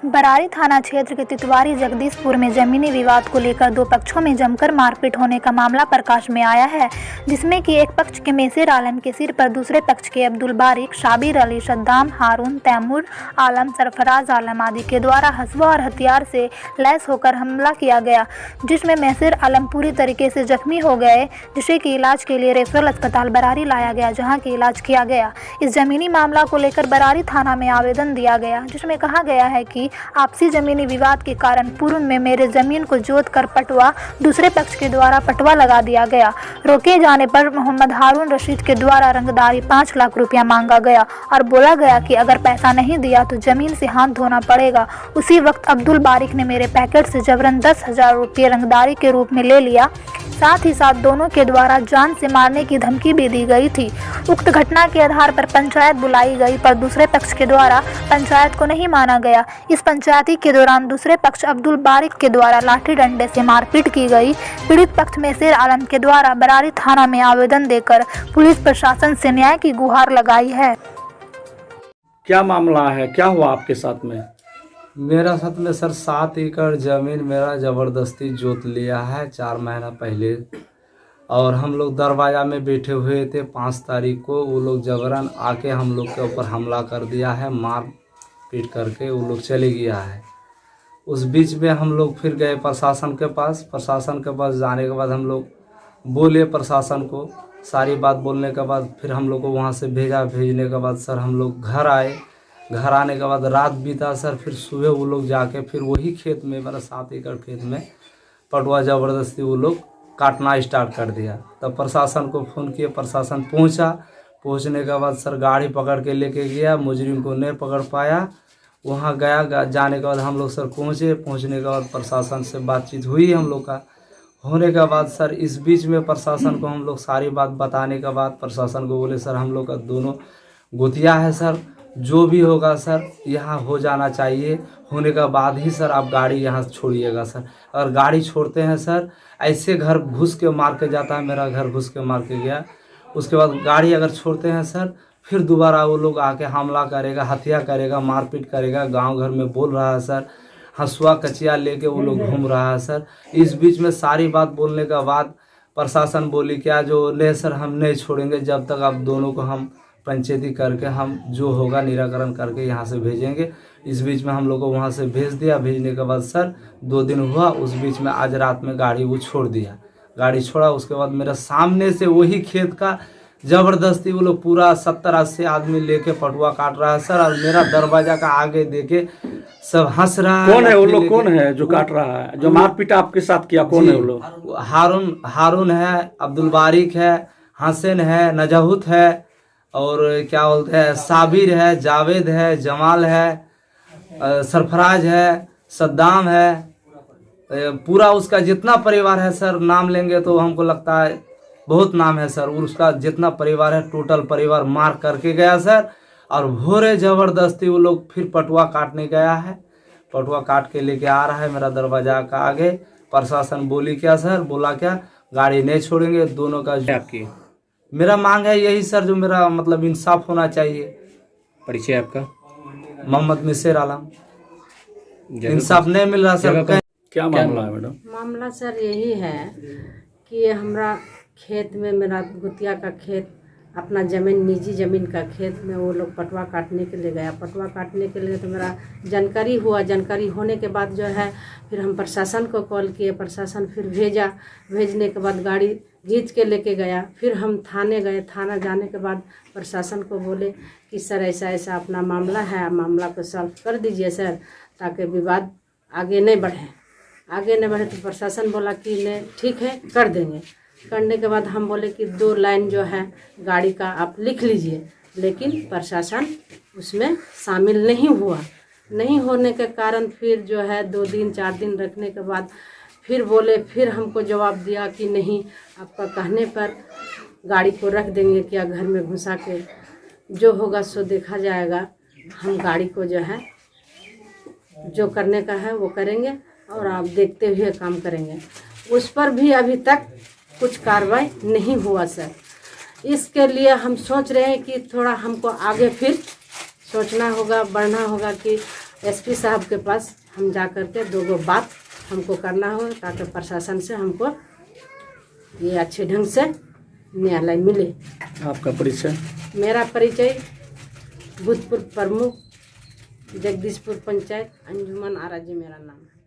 बरारी थाना क्षेत्र के तितवारी जगदीशपुर में जमीनी विवाद को लेकर दो पक्षों में जमकर मारपीट होने का मामला प्रकाश में आया है, जिसमें कि एक पक्ष के मेसिर आलम के सिर पर दूसरे पक्ष के अब्दुल बारिक, शाबिर अली, सद्दाम, हारून, तैमूर आलम, सरफराज आलम आदि के द्वारा हसुआ और हथियार से लैस होकर हमला किया गया, जिसमें मेसिर आलम पूरी तरीके से जख्मी हो गए, जिसे कि इलाज के लिए रेफरल अस्पताल बरारी लाया गया, जहाँ की इलाज किया गया। इस जमीनी मामला को लेकर बरारी थाना में आवेदन दिया गया, जिसमें कहा गया है कि आपसी जमीनी विवाद के कारण पूर्व में मेरे जमीन को जोत कर पटवा दूसरे पक्ष के द्वारा पटवा लगा दिया गया। रोके जाने पर मोहम्मद हारून रशीद के द्वारा रंगदारी 5 लाख रुपया मांगा गया और बोला गया कि अगर पैसा नहीं दिया तो जमीन से हाथ धोना पड़ेगा। उसी वक्त अब्दुल बारिक ने मेरे पैकेट से जबरन 10,000 रुपये रंगदारी के रूप में ले लिया। साथ ही साथ दोनों के द्वारा जान से मारने की धमकी भी दी गई थी। उक्त घटना के आधार पर पंचायत बुलाई गई, पर दूसरे पक्ष के द्वारा पंचायत को नहीं माना गया। इस पंचायती के दौरान दूसरे पक्ष अब्दुल बारिक के द्वारा लाठी डंडे से मारपीट की गई। पीड़ित पक्ष मेसिर आलम के द्वारा बरारी थाना में आवेदन देकर पुलिस प्रशासन से न्याय की गुहार लगाई है। क्या मामला है, क्या हुआ आपके साथ में? मेरा साथ में सर 7 एकड़ ज़मीन मेरा ज़बरदस्ती जोत लिया है 4 महीना पहले, और हम लोग दरवाज़ा में बैठे हुए थे 5 तारीख को। वो लोग जबरन आके हम लोग के ऊपर हमला कर दिया है, मार पीट करके वो लोग चले गया है। उस बीच में हम लोग फिर गए प्रशासन के पास। प्रशासन के पास जाने के बाद हम लोग बोले प्रशासन को, सारी बात बोलने के बाद फिर हम लोग को वहाँ से भेजा। भेजने के बाद सर हम लोग घर आए। घर आने के बाद रात बीता सर, फिर सुबह वो लोग जाके फिर वही खेत में, मेरा 7 एकड़ खेत में पटवा ज़बरदस्ती वो लोग काटना स्टार्ट कर दिया। तब प्रशासन को फ़ोन किए, प्रशासन पहुंचा। पहुंचने के बाद सर गाड़ी पकड़ के लेके गया, मुजरिम को नहीं पकड़ पाया। वहां गया, जाने के बाद हम लोग सर पहुंचे। पहुंचने के बाद प्रशासन से बातचीत हुई हम लोग का। होने के बाद सर इस बीच में प्रशासन को हम लोग सारी बात बताने के बाद प्रशासन को बोले सर हम लोग का दोनों गोतिया है सर, जो भी होगा सर यहाँ हो जाना चाहिए। होने के बाद ही सर आप गाड़ी यहाँ छोड़िएगा सर। अगर गाड़ी छोड़ते हैं सर, ऐसे घर घुस के मार के जाता है, मेरा घर घुस के मार के गया। उसके बाद गाड़ी अगर छोड़ते हैं सर, फिर दोबारा वो लोग आके हमला करेगा, हत्या करेगा, मारपीट करेगा। गांव घर में बोल रहा है सर, हंसुआ कचिया लेके वो लोग घूम रहा है सर। इस बीच में सारी बात बोलने के बाद प्रशासन बोली क्या जो नहीं सर हम नहीं छोड़ेंगे जब तक आप दोनों को हम पंचायती करके हम जो होगा निराकरण करके यहाँ से भेजेंगे। इस बीच में हम लोग को वहाँ से भेज दिया। भेजने के बाद सर 2 दिन हुआ। उस बीच में आज रात में गाड़ी वो छोड़ दिया। गाड़ी छोड़ा, उसके बाद मेरे सामने से वही खेत का ज़बरदस्ती वो लोग पूरा 70-80 आदमी लेके पटुआ काट रहा है सर। और मेरा दरवाजा का आगे देखे सब हंस रहा है। कौन है वो लोग? कौन है जो काट रहा है, जो मारपीट आपके साथ किया? कौन है वो लोग? हारून है, अब्दुल बारिक है, हसन है, नजहुत है, और क्या बोलते हैं साबिर है, जावेद है, जमाल है, सरफराज है, सद्दाम है। पूरा उसका जितना परिवार है सर, नाम लेंगे तो हमको लगता है बहुत नाम है सर। उसका जितना परिवार है टोटल परिवार मार करके गया सर। और भोरे ज़बरदस्ती वो लोग फिर पटुआ काटने गया है। पटुआ काट के लेके आ रहा है मेरा दरवाजा का आगे। प्रशासन बोली क्या सर, बोला क्या गाड़ी नहीं छोड़ेंगे दोनों का। आपकी मेरा मांग है यही सर, जो मेरा मतलब इंसाफ होना चाहिए। परिचय आपका? मोहम्मद मेसिर आलम। इंसाफ नहीं मिल रहा सर। क्या मामला है मैडम? मामला सर यही है कि हमारा खेत में, मेरा गुतिया का खेत, अपना ज़मीन, निजी ज़मीन का खेत में वो लोग पटवा काटने के लिए गया। पटवा काटने के लिए तो मेरा जानकारी हुआ। जानकारी होने के बाद जो है फिर हम प्रशासन को कॉल किए। प्रशासन फिर भेजा। भेजने के बाद गाड़ी खींच के लेके गया। फिर हम थाने गए। थाना जाने के बाद प्रशासन को बोले कि सर ऐसा ऐसा अपना मामला है, मामला को सॉल्व कर दीजिए सर, ताकि विवाद आगे नहीं बढ़े। आगे नहीं बढ़े तो प्रशासन बोला कि नहीं ठीक है कर देंगे। करने के बाद हम बोले कि 2 लाइन जो है गाड़ी का आप लिख लीजिए, लेकिन प्रशासन उसमें शामिल नहीं हुआ। नहीं होने के कारण फिर जो है 2 दिन 4 दिन रखने के बाद फिर बोले, फिर हमको जवाब दिया कि नहीं आपका कहने पर गाड़ी को रख देंगे, क्या घर में घुसा के जो होगा सो देखा जाएगा। हम गाड़ी को जो है जो करने का है वो करेंगे और आप देखते हुए काम करेंगे। उस पर भी अभी तक कुछ कार्रवाई नहीं हुआ सर। इसके लिए हम सोच रहे हैं कि थोड़ा हमको आगे फिर सोचना होगा, बढ़ना होगा कि एसपी साहब के पास हम जा कर के दो बात हमको करना हो, ताकि प्रशासन से हमको ये अच्छे ढंग से न्यायालय मिले। आपका परिचय? मेरा परिचय भूतपूर्व प्रमुख जगदीशपुर पंचायत अंजुमन आरा जी मेरा नाम है।